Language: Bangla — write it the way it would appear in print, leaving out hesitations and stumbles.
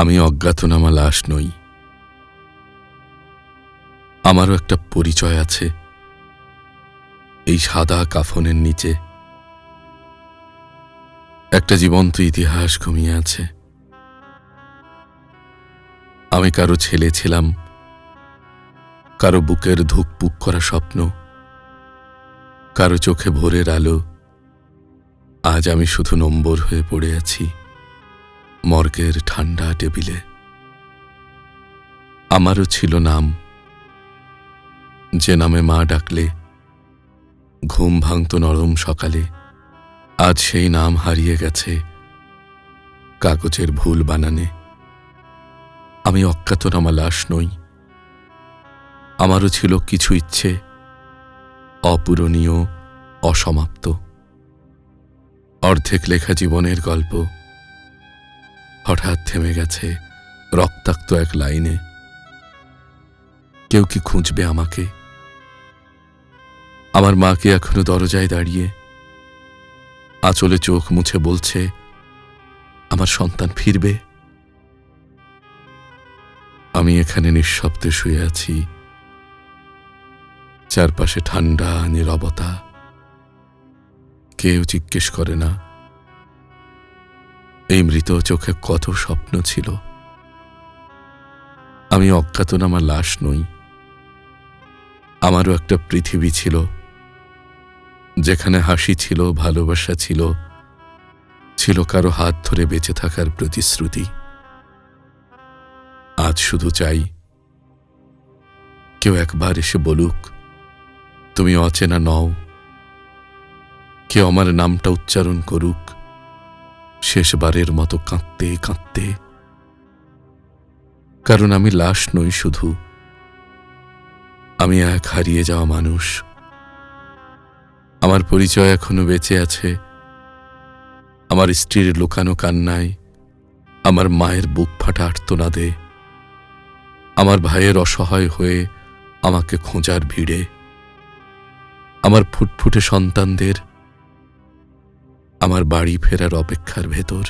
আমি অজ্ঞাতনামা লাশ নই। আমারও একটা পরিচয় আছে এই সাদা কাফনের নিচে। একটা জীবন্ত ইতিহাস ঘুমিয়ে আছে। আমি কারো ছেলে ছিলাম, কারো বুকের ধুকপুক করা স্বপ্ন, কারো চোখে ভোরের আলো। আজ আমি শুধু নম্বর হয়ে পড়ে আছি মর্গের ঠান্ডা টেবিলে। আমারও ছিল নাম, যে নামে মা ডাকলে ঘুম ভাঙত নরম সকালে। আজ সেই নাম হারিয়ে গেছে কাগজের ভুল বানানে। আমি অজ্ঞাতনামা লাশ নই। আমারও ছিল কিছু ইচ্ছে, অপূরণীয়, অসমাপ্ত। অর্ধেক লেখা জীবনের গল্প হঠাৎ থেমে গেছে রক্তাক্ত এক লাইনে। কেউ কি খুঁজবে আমাকে? আমার মাকে এখনো দরজায় দাঁড়িয়ে আঁচলে চোখ মুছে বলছে, আমার সন্তান ফিরবে। আমি এখানে নিঃশব্দে শুয়ে আছি, চারপাশে ঠান্ডা নীরবতা। কেউ জিজ্ঞেস করে না এই মৃত চোখে কত স্বপ্ন ছিল। আমি অজ্ঞাতনামা লাশ নই। আমারও একটা পৃথিবী ছিল, যেখানে হাসি ছিল, ভালোবাসা ছিল, ছিল কারো হাত ধরে বেঁচে থাকার প্রতিশ্রুতি। আজ শুধু চাই কেউ একবার এসে বলুক, তুমি অচেনা নও। কেউ আমার নামটা উচ্চারণ করুক শেষবারের মতো কাঁদতে কাঁদতে। কারণ আমি লাশ নই শুধু, আমি এক হারিয়ে যাওয়া মানুষ। আমার পরিচয় এখনো বেঁচে আছে আমার স্ত্রীর লুকানো কান্নায়, আমার মায়ের বুক ফাটা আর্তনাদে, আমার ভাইয়ের অসহায় হয়ে আমাকে খোঁজার ভিড়ে, আমার ফুটফুটে সন্তানদের আমার বাড়ি ফেরার অপেক্ষার ভেতর।